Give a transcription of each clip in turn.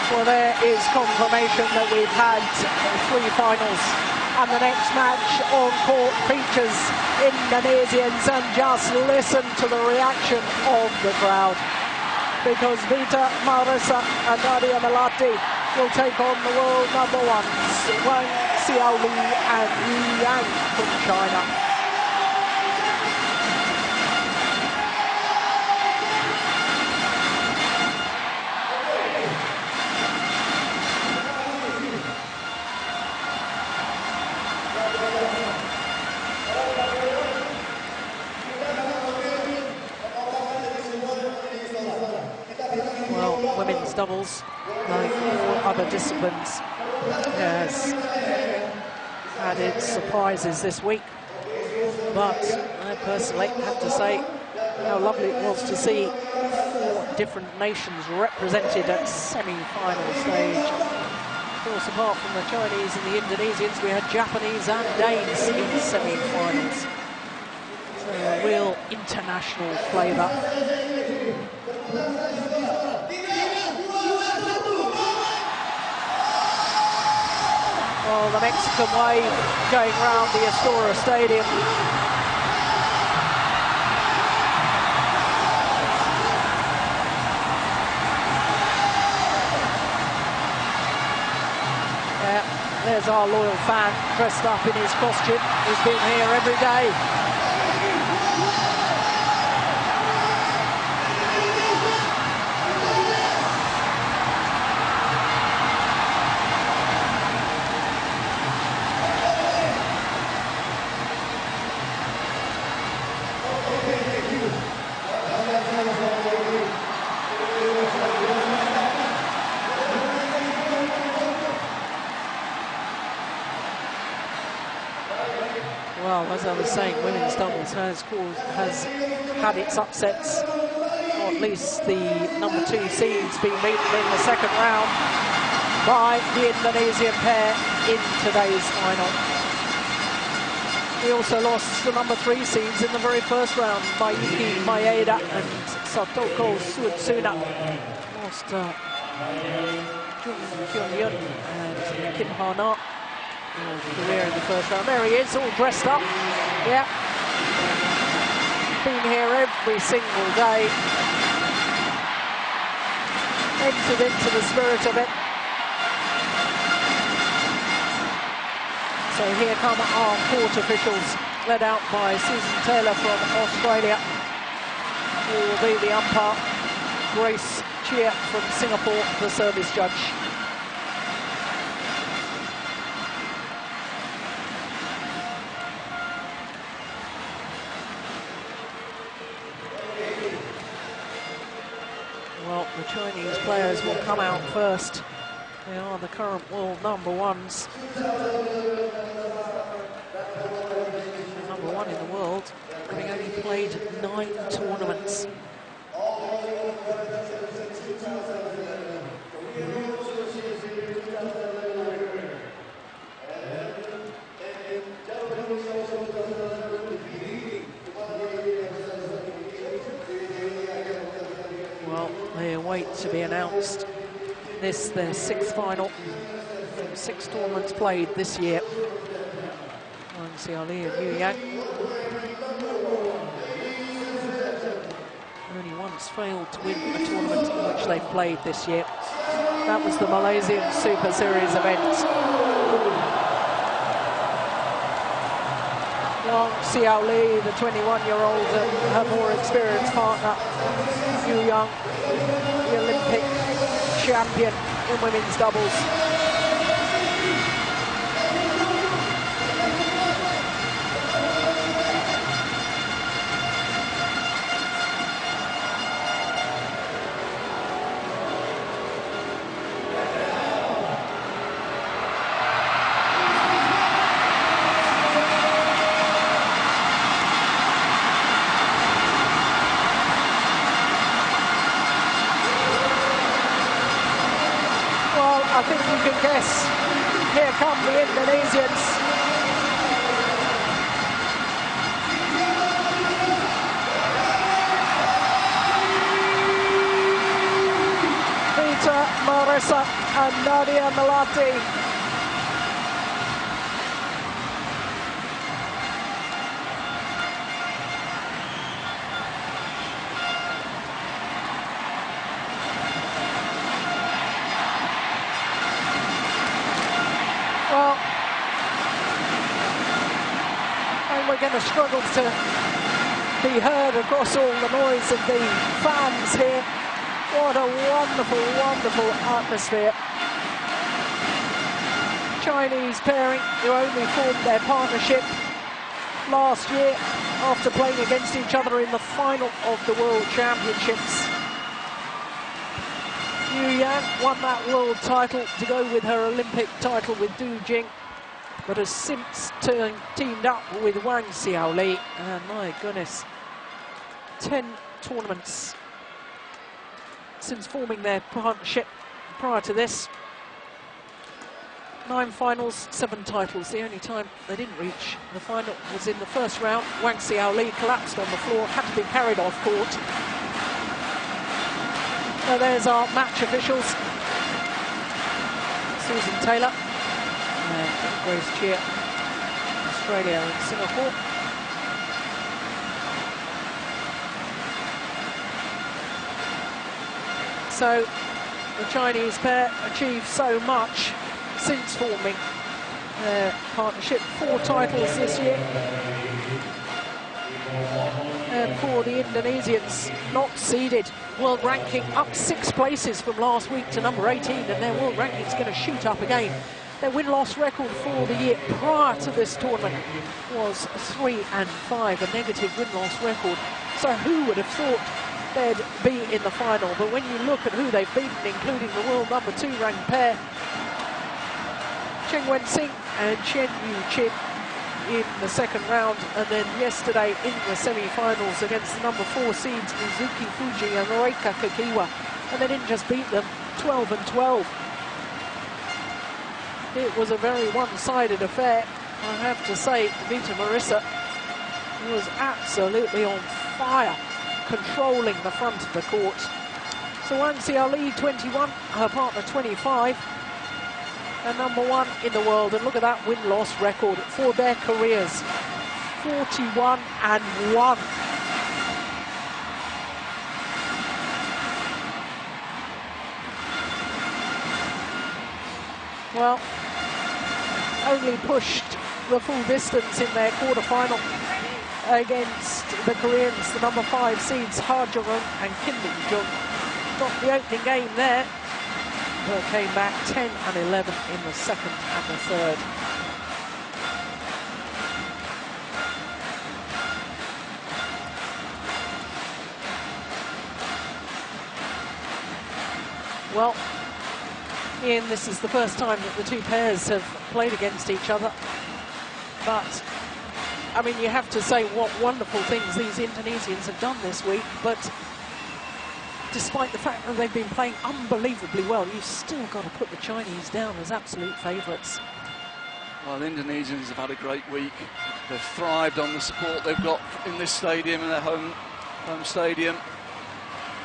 Well, there is confirmation that we've had 3 finals, and the next match on court features Indonesians, and just listen to the reaction of the crowd, because Vita Marissa and Nadya Melati will take on the world #1s, Wang Xiaoli and Yu Yang from China. Well, women's doubles, like all other disciplines, has had its surprises this week. But I personally have to say how lovely it was to see 4 different nations represented at semi-final stage. Of course, apart from the Chinese and the Indonesians, we had Japanese and Danes in semi-finals. So a real international flavour. Well, the Mexican wave going round the Astora Stadium. Yeah, there's our loyal fan dressed up in his costume. He's been here every day. Well, as I was saying, women's doubles has had its upsets, or at least the #2 seeds being beaten in the second round by the Indonesian pair in today's final. We also lost the #3 seeds in the very first round by Yuki Maeda and Satoko Suetsuna. Lost Jung Hyun-yun and Kim Ha-na. Career in the first round. There he is, all dressed up. Yeah. Been here every single day. Entered into the spirit of it. So here come our court officials, led out by Susan Taylor from Australia, who will be the umpire. Grace Chia from Singapore, the service judge. Well, the Chinese players will come out first. They are the current world #1s. #1 in the world, having only played 9 tournaments. Well, they await to be announced. This, their 6th final from 6 tournaments played this year. Wang Xiaoli and Yu Yang. Only once failed to win a tournament in which they played this year. That was the Malaysian Super Series event. Wang Xiaoli, the 21-year-old, and her more experienced partner, Yu Yang, the Olympic champion in women's doubles. I think you can guess. Here come the Indonesians. Vita Marissa and Nadya Melati. Well, and we're going to struggle to be heard across all the noise of the fans here. What a wonderful, wonderful atmosphere. Chinese pairing who only formed their partnership last year after playing against each other in the final of the World Championships. Yu Yang won that world title to go with her Olympic title with Du Jing, but has since teamed up with Wang Xiaoli, and my goodness, 10 tournaments since forming their partnership. Prior to this, 9 finals, 7 titles. The only time they didn't reach the final was in the first round. Wang Xiaoli collapsed on the floor, had to be carried off court. So there's our match officials. Susan Taylor and Grace Chia, Australia and Singapore. So the Chinese pair achieved so much since forming their partnership. 4 titles this year. And for the Indonesians, not seeded, world ranking up 6 places from last week to number 18, and their world ranking is going to shoot up again. Their win-loss record for the year prior to this tournament was 3-5, a negative win-loss record. So who would have thought they'd be in the final? But when you look at who they've beaten, including the world number 2 ranked pair, Chen Wen-Xing and Chen Yu-Chin in the second round, and then yesterday in the semi-finals against the number 4 seeds Mizuki Fuji and Reika Kakiwa, and they didn't just beat them 12-12. It was a very one-sided affair. I have to say, Vita Marissa was absolutely on fire, controlling the front of the court. So Wang Xiaoli, 21, her partner 25, and number 1 in the world. And look at that win-loss record for their careers, 41-1. Well, only pushed the full distance in their quarter-final against the Koreans, the number 5 seeds Ha Jung-eun and Kim Min-jung. Got the opening game there, but came back 10-11 in the second and the third. Well, Ian, this is the first time that the 2 pairs have played against each other, but I mean, you have to say what wonderful things these Indonesians have done this week, but despite the fact that they've been playing unbelievably well, you've still got to put the Chinese down as absolute favourites. Well, the Indonesians have had a great week. They've thrived on the support they've got in this stadium, in their home stadium.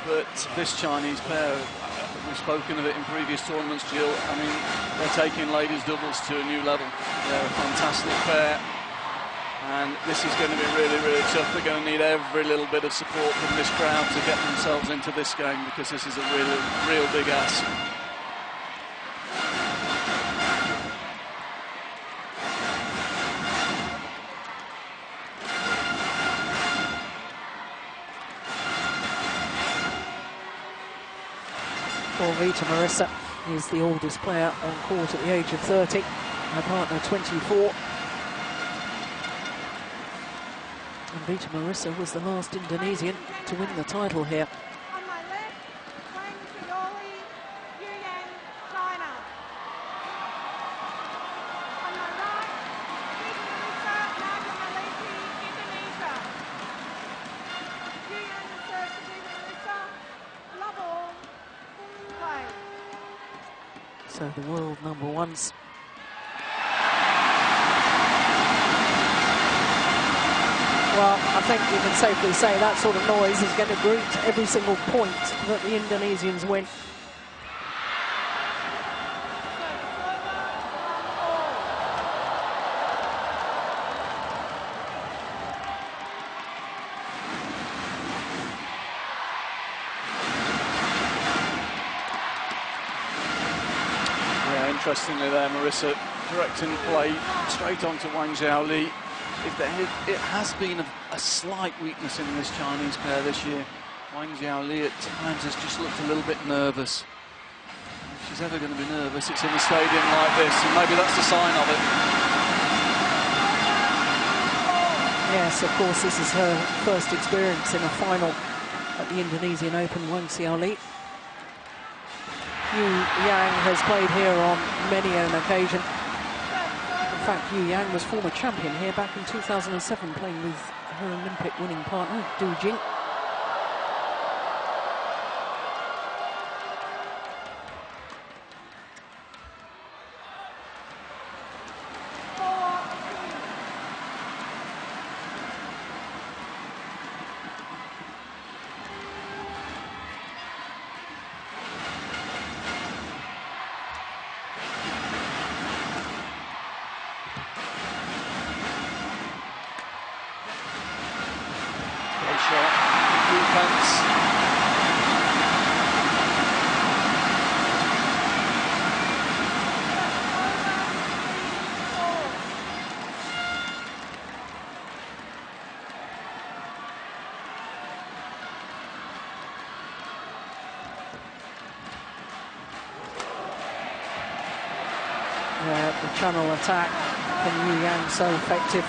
But this Chinese pair, we've spoken of it in previous tournaments, Jill. I mean, they're taking ladies doubles to a new level. They're a fantastic pair. And this is going to be really, really tough. They're going to need every little bit of support from this crowd to get themselves into this game, because this is a real big ask. For Vita Marissa is the oldest player on court at the age of 30. Her partner 24. And Vita Marissa was the last Indonesian to win the title here. On my left, Wang Xiaoli, Yuan, China. On my right, Vita Marissa, Nadya Melati, Indonesia. Yuan serves to Vita Marissa, love all, play. So the world number 1s. Well, I think you can safely say that sort of noise is going to greet every single point that the Indonesians win. interestingly there, Marissa directing play straight onto Wang Xiaoli. It has been a slight weakness in this Chinese pair this year. Wang Xiaoli at times has just looked a little bit nervous. If she's ever going to be nervous, it's in a stadium like this, and maybe that's a sign of it. Yes, of course, this is her first experience in a final at the Indonesian Open, Wang Xiaoli. Yu Yang has played here on many an occasion. In fact, Yu Yang was former champion here back in 2007, playing with her Olympic winning partner, Du Jing. The channel attack from Yu Yang so effective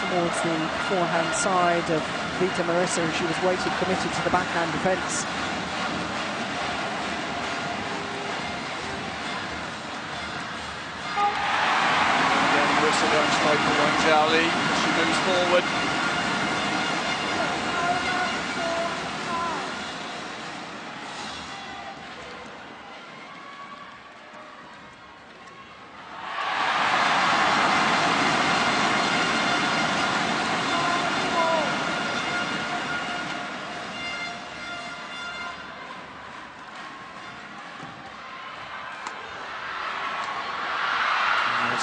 towards the forehand side of Vita Marissa, and she was waiting committed to the backhand defence. Again, Marissa going straight for Wang Xiaoli as she moves forward.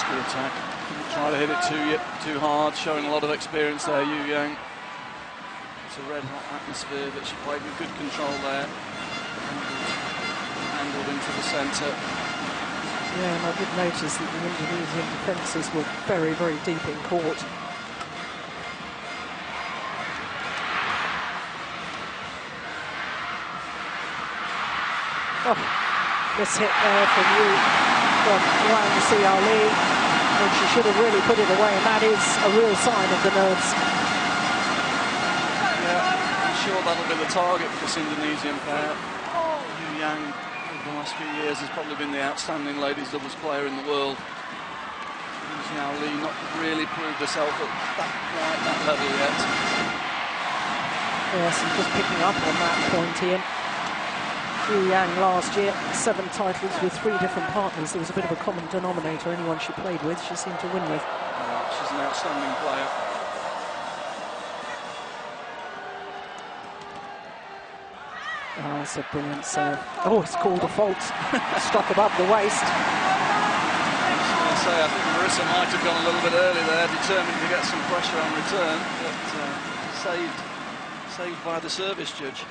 Good attack. Try to hit it too hard, showing a lot of experience there, Yu Yang. It's a red-hot atmosphere, but she played with good control there. Angled into the centre. Yeah, and I did notice that the Indonesian defences were very, very deep in court. Oh, this hit there from Wang Xiaoli. And she should have really put it away, and that is a real sign of the nerves. Yeah, I'm sure that'll be the target for this Indonesian pair. Yu Yang, over the last few years, has probably been the outstanding ladies doubles player in the world. Wang Xiaoli not really proved herself at quite that level yet. Yes, and just picking up on that point, Ian. Yu Yang last year, 7 titles with 3 different partners. There was a bit of a common denominator. Anyone she played with, she seemed to win with. Yeah, she's an outstanding player. Oh, it's a brilliant serve. Oh, it's called a fault. Struck above the waist. I was going to say, I think Marissa might have gone a little bit early there, determined to get some pressure on return, but saved by the service judge.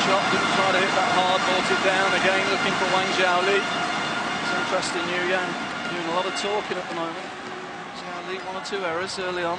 Shot, didn't try to hit that hard, brought it down again, looking for Wang Xiaoli. It's interesting, Yu Yang doing a lot of talking at the moment. Xiaoli, 1 or 2 errors early on.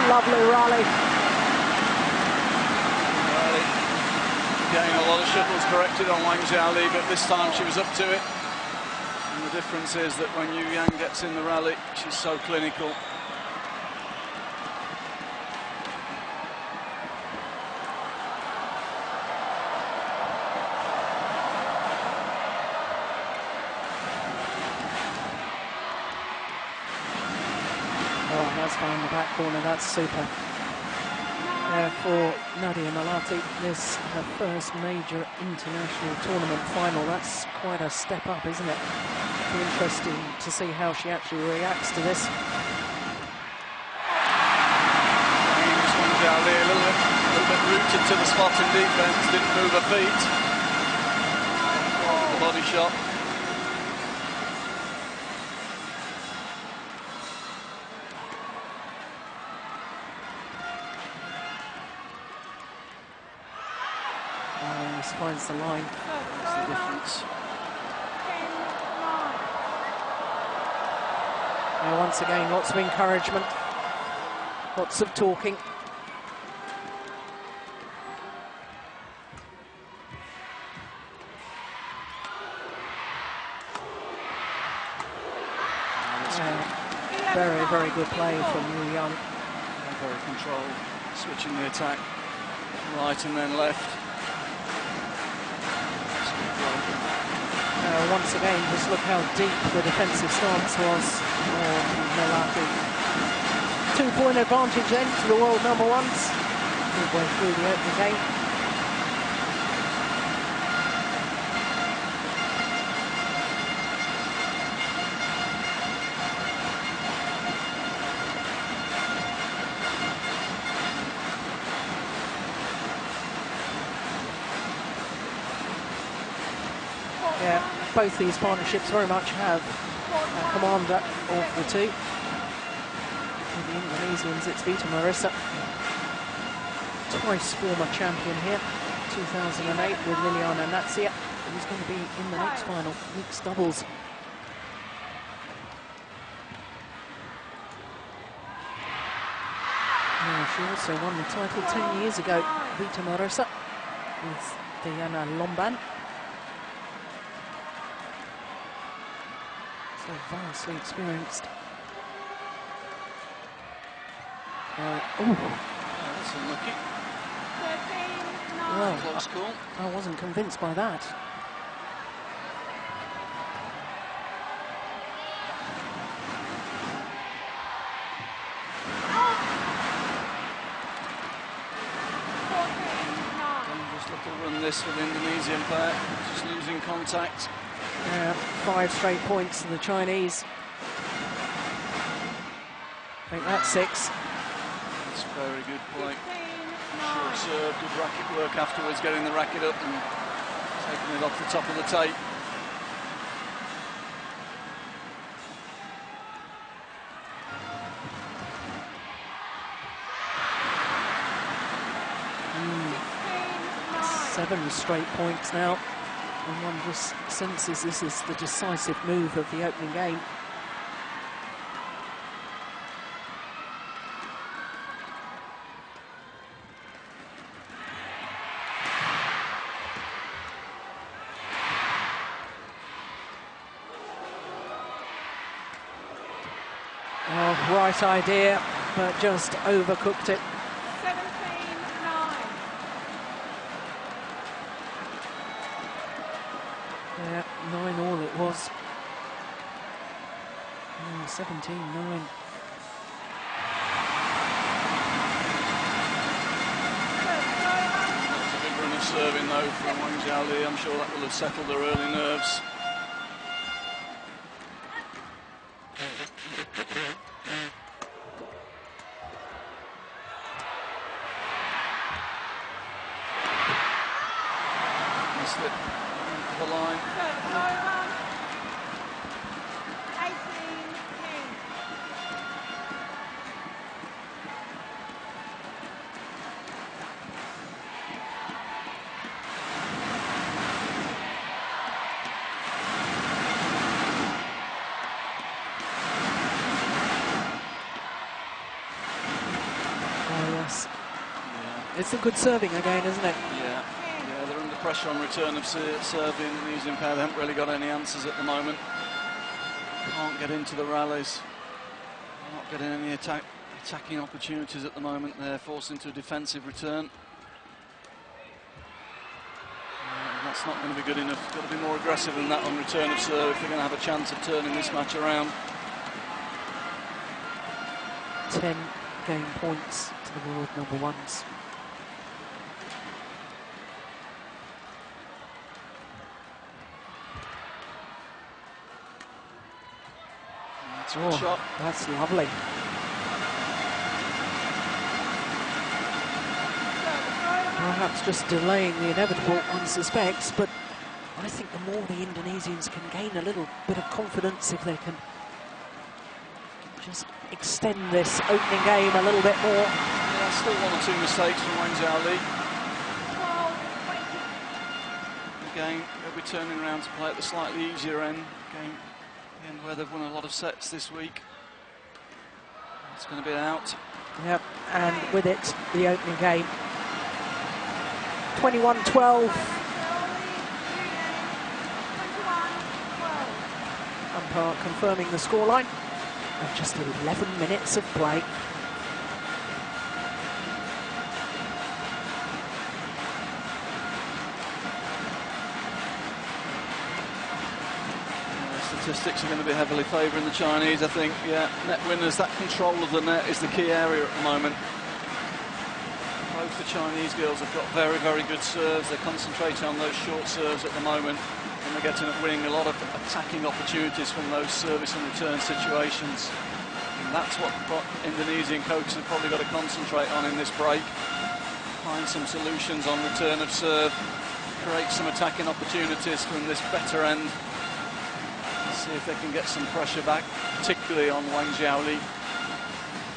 Lovely rally. Getting a lot of shuttles corrected on Wang Xiaoli, but this time she was up to it. And the difference is that when Yu Yang gets in the rally, she's so clinical. Oh, that's found the back corner. That's super. For Nadya Melati, this her first major international tournament final. That's quite a step up, isn't it? Be interesting to see how she actually reacts to this. Wang Xiaoli a little bit rooted to the spot in defence, didn't move her feet. The body shot. Finds the line. That's the difference. Now once again, lots of encouragement, lots of talking. Very, very good play from Yu Young. Very controlled, switching the attack right and then left. Once again, just look how deep the defensive stance was for Melati. 2-point advantage then to the world number ones. Midway through the opening game. Yeah, both these partnerships very much have a commander of the two. For the Indonesians, it's Vita Marissa, twice former champion here, 2008 with Liliana Natsir, who's going to be in the next final, mixed doubles. She also won the title 10 years ago, Vita Marissa, with Diana Lomban. So vastly experienced. That's unlucky. Well, Close call. I wasn't convinced by that. Just little run this for the Indonesian player, just losing contact. 5 straight points to the Chinese. I think that's 6. That's very good play. Short serve, good racket work afterwards, getting the racket up and taking it off the top of the tape. Mm. 7 straight points now. And one just senses this is the decisive move of the opening game. Oh, right idea, but just overcooked it. 17-9. Yeah, 9 all it was. 17-9. That's a big run of serving though from Wang Xiaoli. I'm sure that will have settled her early nerves. Slip the line. Over. 18-10. Oh, yes. Yeah. It's a good serving again, isn't it? Yeah, they're under pressure on return of serve. The Indonesian pair, they haven't really got any answers at the moment. Can't get into the rallies. Not getting any attacking opportunities at the moment. They're forced into a defensive return. That's not going to be good enough. Got to be more aggressive than that on return of serve if they're going to have a chance of turning this match around. 10 game points to the world number ones. That's a good shot. That's lovely. Perhaps just delaying the inevitable, one suspects, but I think the more the Indonesians can gain a little bit of confidence, if they can just extend this opening game a little bit more. Yeah, still one or two mistakes from Wang Xiaoli. Again, they'll be turning around to play at the slightly easier end. Game where they've won a lot of sets this week. It's going to be out. Yep, and with it, the opening game. 21-12. Umpire confirming the scoreline. And just 11 minutes of play. Statistics are going to be heavily favouring the Chinese, I think. Yeah, net winners, that control of the net is the key area at the moment. Both the Chinese girls have got very, very good serves. They're concentrating on those short serves at the moment, and they're getting winning a lot of attacking opportunities from those service and return situations. And that's what Indonesian coaches have probably got to concentrate on in this break. Find some solutions on return of serve, create some attacking opportunities from this better end. See if they can get some pressure back, particularly on Wang Xiaoli.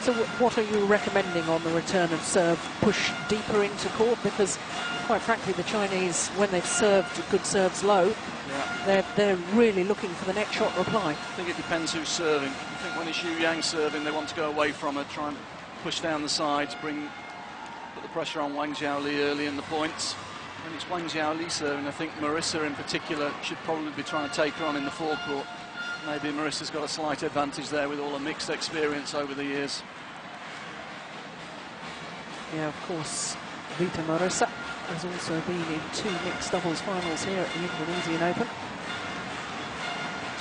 So what are you recommending on the return of serve? Push deeper into court? Because, quite frankly, the Chinese, when they've served good serves low, they're really looking for the next shot reply. I think it depends who's serving. I think when it's Xu Yang serving, they want to go away from her, try and push down the sides, put the pressure on Wang Xiaoli early in the points. When it's Wang Xiaoli serving, I think Marissa in particular should probably be trying to take her on in the forecourt. Maybe Marissa's got a slight advantage there with all the mixed experience over the years. Yeah, of course, Vita Marissa has also been in 2 mixed doubles finals here at the Indonesian Open.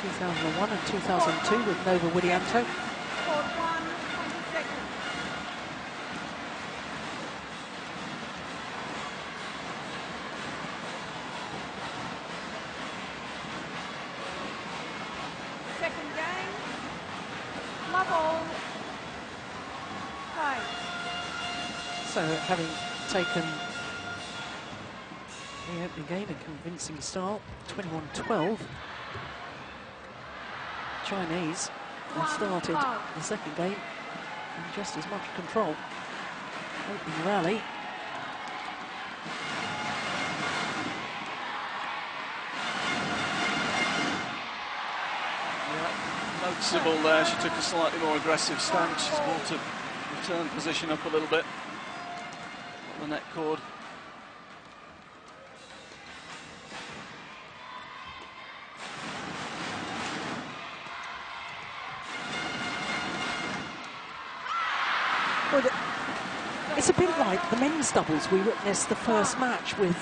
2001 and 2002 with Nova Widianto. So, having taken the opening game in convincing style, 21-12, Chinese have started the second game in just as much control. Opening rally. Yeah, noticeable there, she took a slightly more aggressive stance. She's brought her return position up a little bit. The net cord. Well, it's a bit like the men's doubles we witnessed the first match with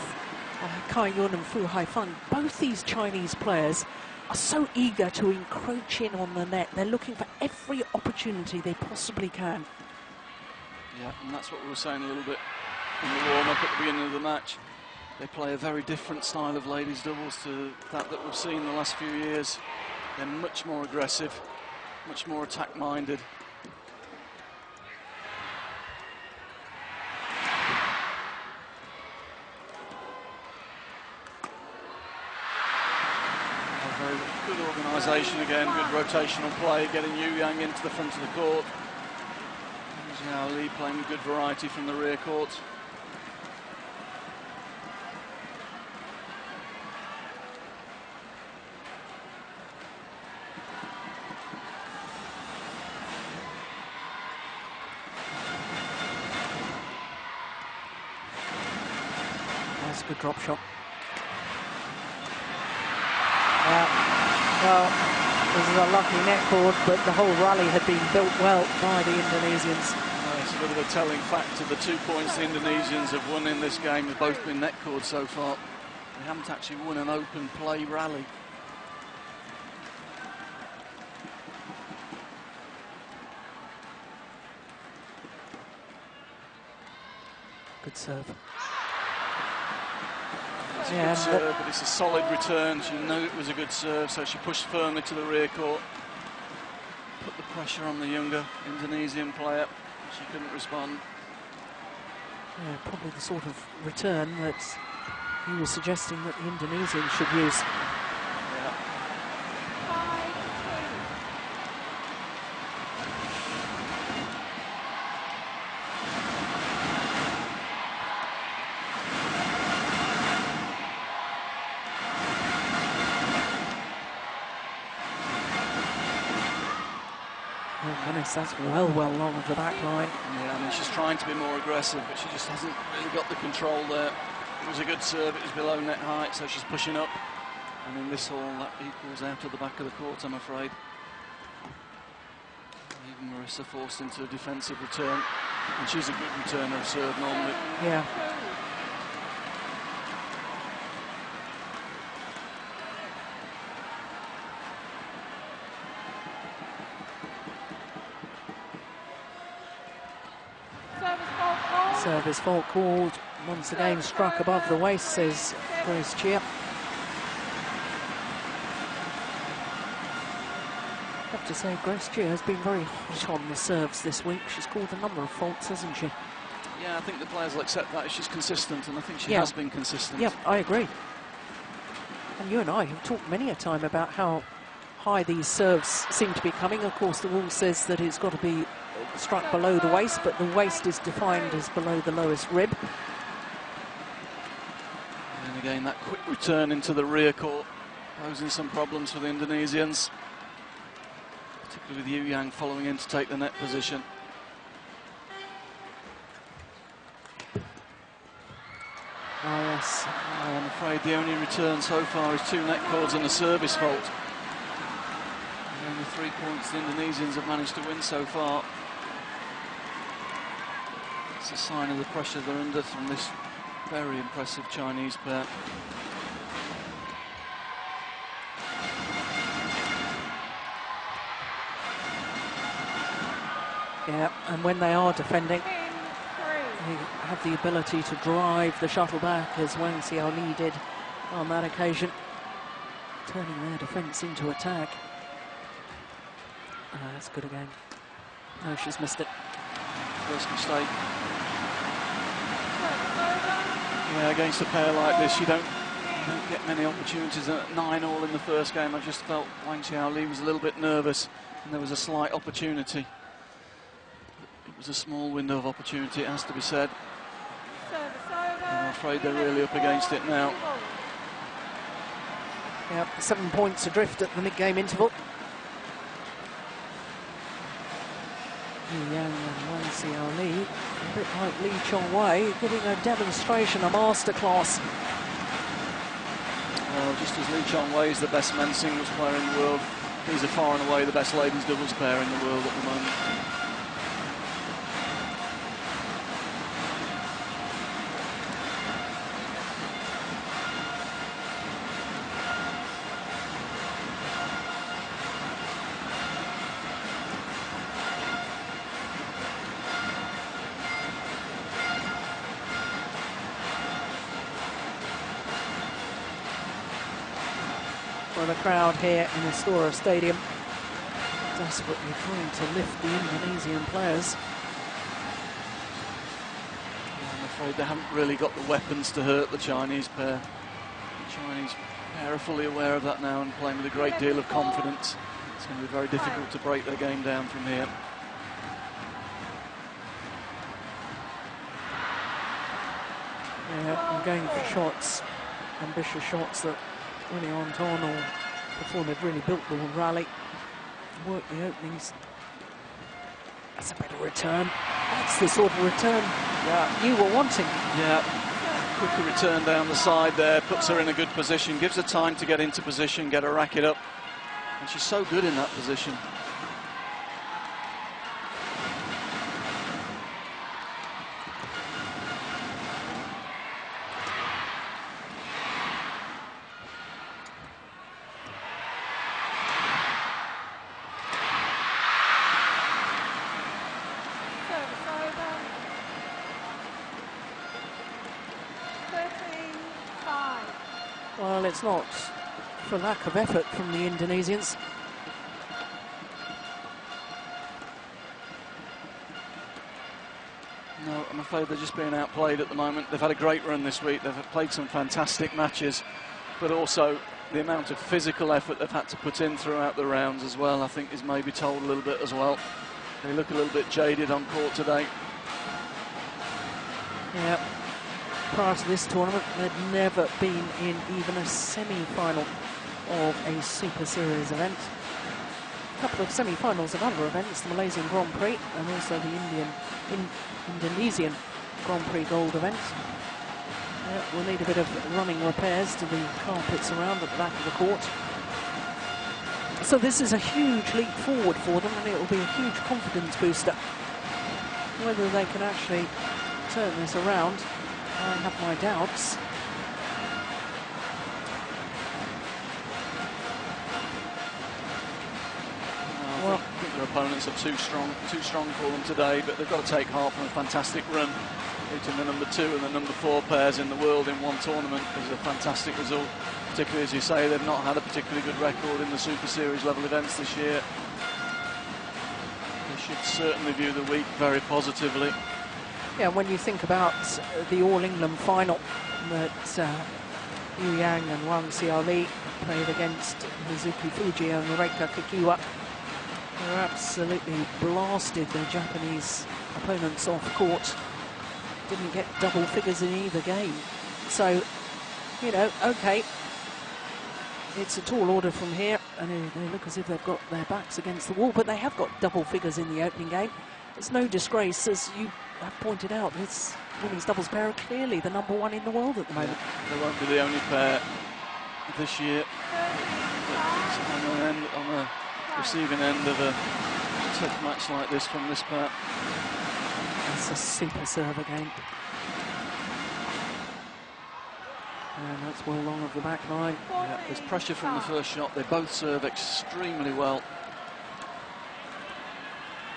Kai Yun and Fu Haifeng. Both these Chinese players are so eager to encroach in on the net. They're looking for every opportunity they possibly can. Yeah, and that's what we were saying a little bit in the warm-up at the beginning of the match. They play a very different style of ladies doubles to that we've seen the last few years. They're much more aggressive, much more attack-minded. Very good organisation again, good rotational play, getting Yu Yang into the front of the court. Xiaoli playing good variety from the rear court. That's a good drop shot. Well, this is a lucky net cord, but the whole rally had been built well by the Indonesians. It's a bit of a telling factor. The 2 points the Indonesians have won in this game have both been net cord so far. They haven't actually won an open play rally. Good serve. It's a Yeah, good serve, but it's a solid return. She knew it was a good serve, so she pushed firmly to the rear court. Put the pressure on the younger Indonesian player. She couldn't respond. Yeah, probably the sort of return that he was suggesting that the Indonesians should use. Yeah. 5-2. That's well along the back line. Yeah, I mean, she's trying to be more aggressive, but she just hasn't really got the control there. It was a good serve, it was below net height, so she's pushing up. And in this hall, that equals out of the back of the court, I'm afraid. Even Marissa forced into a defensive return. And she's a good returner of serve normally. Yeah. Service fault called. Once again struck above the waist, says Grace Chia. I have to say, Grace Chia has been very hot on the serves this week. She's called a number of faults, hasn't she? Yeah, I think the players will accept that. She's consistent, and I think she has been consistent. Yeah, I agree. And you and I have talked many a time about how high these serves seem to be coming. Of course, the rule says that it's got to be struck below the waist, but the waist is defined as below the lowest rib. And again, that quick return into the rear court, posing some problems for the Indonesians, particularly with Yu Yang following in to take the net position. Oh, yes. Oh, I'm afraid the only return so far is 2 net cords and a service fault. And only 3 points the Indonesians have managed to win so far. It's a sign of the pressure they're under from this very impressive Chinese pair. Yeah, and when they are defending, they have the ability to drive the shuttle back, as Wang Xiaoli did on that occasion, turning their defence into attack. That's good again. No, she's missed it. First mistake. Yeah, against a pair like this, you don't get many opportunities. At 9-all in the first game, I just felt Wang Xiaoli was a little bit nervous, and there was a slight opportunity. It was a small window of opportunity, it has to be said. I'm afraid they're really up against it now. Yeah, 7 points adrift at the mid-game interval. Yu Yang and Wang Xiaoli, a bit like Lee Chong-wei, giving a demonstration, a masterclass. Well, just as Lee Chong-wei is the best men's singles player in the world, these are far and away the best ladies doubles pair in the world at the moment. For the crowd here in Istora Stadium, desperately trying to lift the Indonesian players. I'm afraid they haven't really got the weapons to hurt the Chinese pair. The Chinese pair are fully aware of that now and playing with a great deal of confidence. It's going to be very difficult to break their game down from here. Yeah, and going for shots, ambitious shots that really aren't on, or before they've really built the rally, work the openings. That's a better return. That's the sort of return you were wanting. Yeah, quicker return down the side there, puts her in a good position, gives her time to get into position, get her racket up, and she's so good in that position. Well, it's not for lack of effort from the Indonesians. No, I'm afraid they're just being outplayed at the moment. They've had a great run this week. They've played some fantastic matches, but also the amount of physical effort they've had to put in throughout the rounds as well, I think, is maybe told a little bit as well. They look a little bit jaded on court today. Yeah. Prior to this tournament, they'd never been in even a semi-final of a Super Series event. A couple of semi-finals of other events, the Malaysian Grand Prix and also the Indonesian Grand Prix Gold event. Yeah, we'll need a bit of running repairs to the carpets around at the back of the court. So this is a huge leap forward for them, and it will be a huge confidence booster. Whether they can actually turn this around, I have my doubts. I think their opponents are too strong for them today, but they've got to take heart from a fantastic run. Beating the number 2 and the number 4 pairs in the world in one tournament is a fantastic result. Particularly, as you say, they've not had a particularly good record in the Super Series level events this year. They should certainly view the week very positively. Yeah, when you think about the All England final that Yu Yang and Wang Xiaoli played against Mizuki Fuji and Reika Kikiwa, they were absolutely blasted their Japanese opponents off court. Didn't get double figures in either game. So, you know, okay, it's a tall order from here, and they look as if they've got their backs against the wall, but they have got double figures in the opening game. It's no disgrace, as you have pointed out, this women's doubles pair are clearly the number 1 in the world at the moment. They won't be the only pair this year on the receiving end of a tough match like this from this pair. It's a super serve again. And that's well long of the back line. Yeah, there's pressure from the first shot. They both serve extremely well.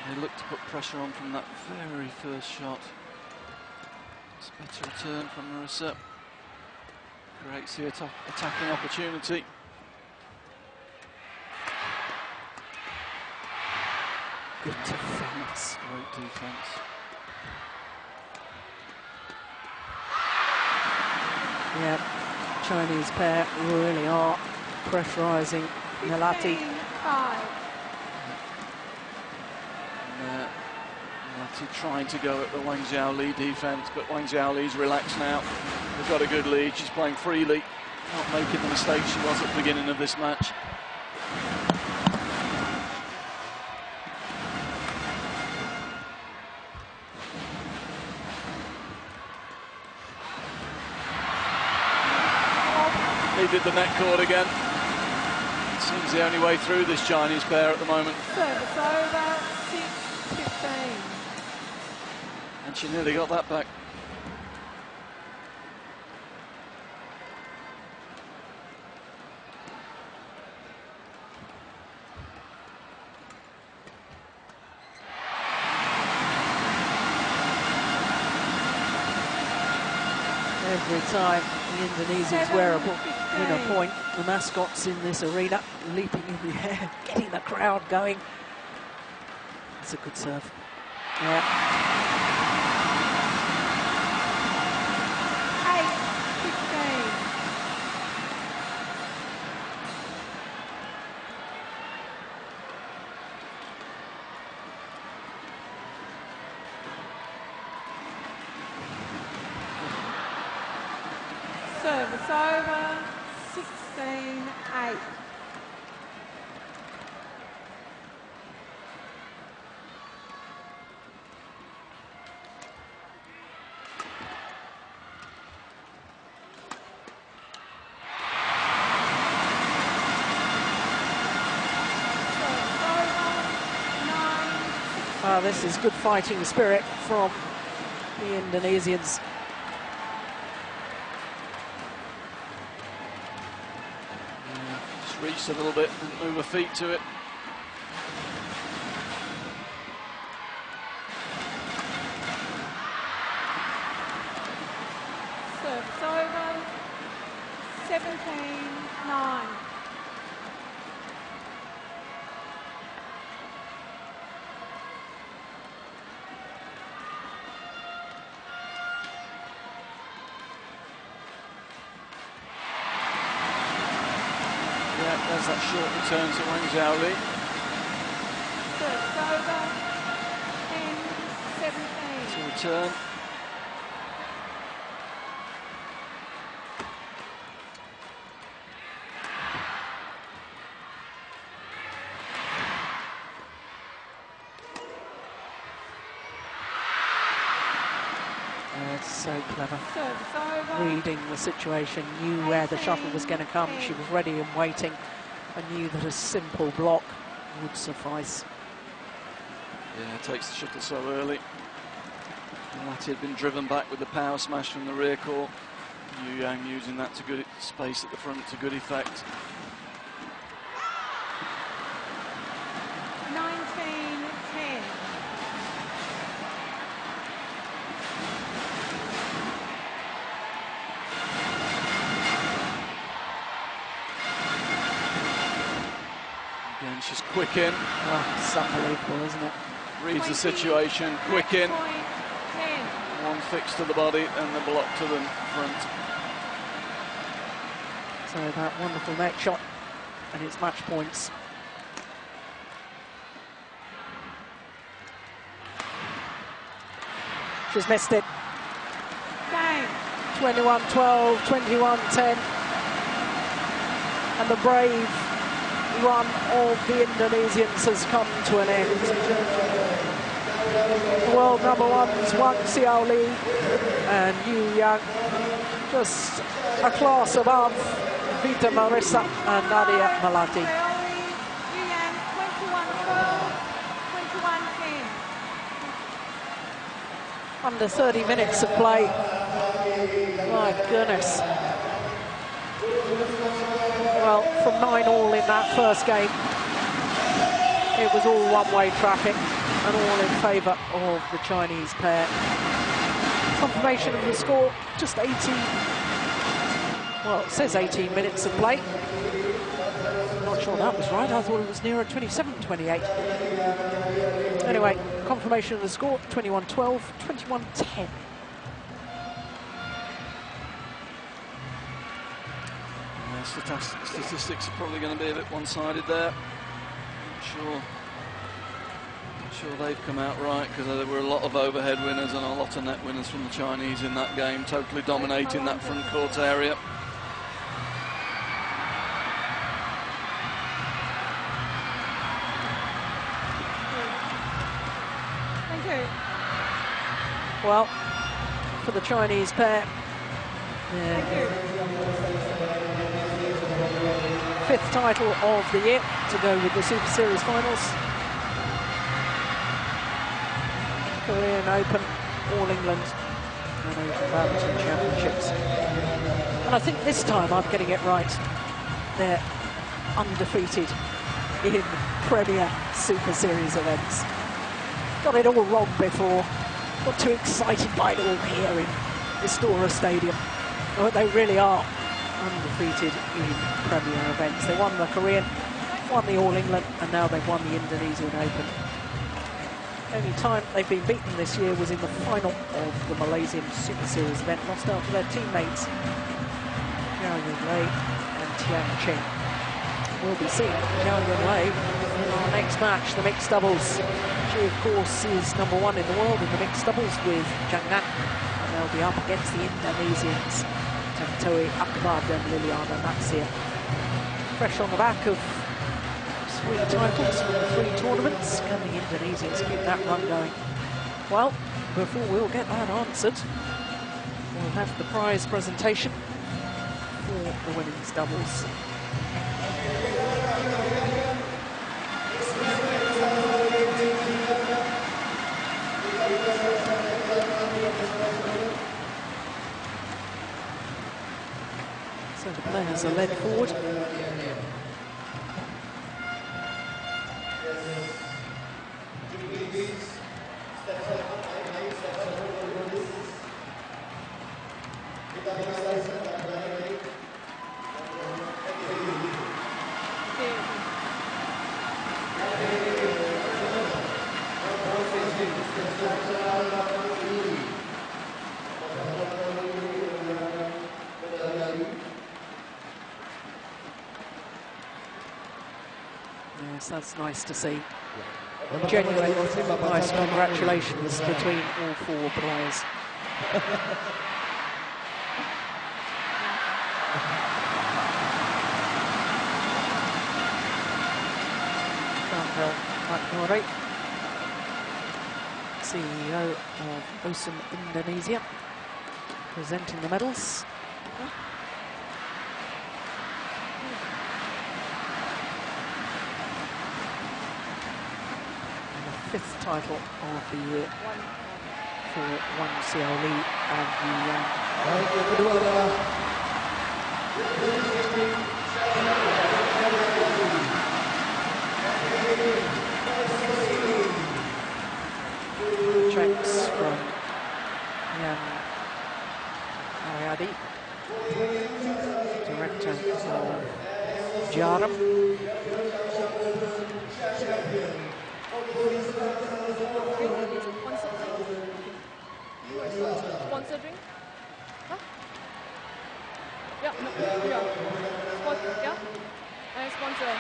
They look to put pressure on from that very first shot. It's a better return from Marissa. Creates the attacking opportunity. Good defence. Great defence. Yeah, Chinese pair really are pressurising Melati. 15-5. Melati trying to go at the Wang Xiaoli defence, but Wang Xiaoli's relaxed now. They've got a good lead. She's playing freely, not making the mistakes she was at the beginning of this match. Needed the net cord again. Seems the only way through this Chinese pair at the moment. Service over, 6-15. And she nearly got that back. Every time the Indonesians wear a winner point, the mascots in this arena leaping in the air, getting the crowd going. It's a good serve. Yeah. 8-15. Service over, 16-8. This is good fighting spirit from the Indonesians. Just reached a little bit, didn't move her feet to it. Service over, 17-9. Yeah, there's that short return to Wang Xiaoli. Service over. 10-17. To return. It's so clever. Service over. Reading the situation, knew where the shuttle was going to come. She was ready and waiting. I knew that a simple block would suffice. Yeah, takes the shuttle so early. Melati had been driven back with the power smash from the rear court. Yu Yang using that to good space at the front to good effect. 19-10. Again, she's quick in. Oh, it's unbelievable, isn't it? Reads the situation, quick in. 10. One fix to the body and the block to the front. So that wonderful net shot, and it's match points. She's missed it. Game. 21-12, 21-10. And the brave run of the Indonesians has come to an end. The world number ones, Wang Xiaoli and Yu Yang, just a class above Vita Marissa and Nadya Melati. Xiaoli, Yu Yang, 21-12, 21-10. Under 30 minutes of play. My goodness. Well, from 9-all in that first game, it was all one-way traffic and all in favour of the Chinese pair. Confirmation of the score, just 18, well, it says 18 minutes of play. Not sure that was right, I thought it was nearer 27-28. Anyway, confirmation of the score, 21-12, 21-10. Statistics are probably going to be a bit one-sided there. Not sure they've come out right, because there were a lot of overhead winners and a lot of net winners from the Chinese in that game, totally dominating that front court area. Thank you. Well, for the Chinese pair, Thank you. fifth title of the year to go with the Super Series finals. Korean Open, All England, and Asian Badminton Championships. And I think this time I'm getting it right. They're undefeated in Premier Super Series events. Got it all wrong before. Got too excited by it all here in Istora Stadium. But they really are undefeated in Premier events. They won the Korean, won the All England, and now they've won the Indonesian Open. Only time they've been beaten this year was in the final of the Malaysian Super Series event, lost out to their teammates Djarum Indonesia and Tian Cheng. We'll be seeing Djarum Indonesia in our next match, the mixed doubles. She, of course, is number one in the world in the mixed doubles with Zhang Nan, and they'll be up against the Indonesians, Tantowi Akbar and Liliana Natsir. Fresh on the back of 3 titles from the 3 tournaments. Can the Indonesians keep that run going? Well, before we'll get that answered, we'll have the prize presentation for the women's doubles. So the players are led forward. Yes, that's nice to see. Genuine, nice congratulations between all 4 players. Nadya Melati, CEO of Djarum Indonesia, presenting the medals. And the 5th title of the year for Wang Xiaoli and checks from Yang Ariadi, director of Djarum. Sponsor drink? Huh? Yeah, no, yeah. Yeah? I sponsor.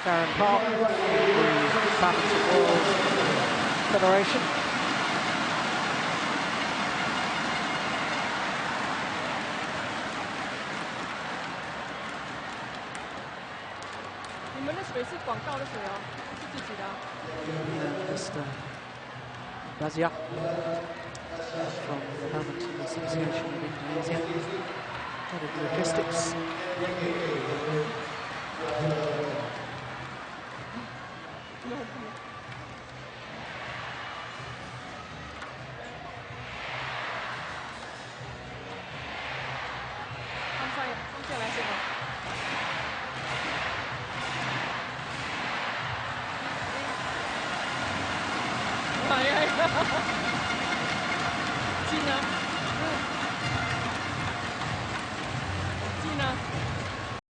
Darren Park, the Badminton World Federation. Mr. Razia from the Badminton Association of Indonesia, head of logistics. Gina.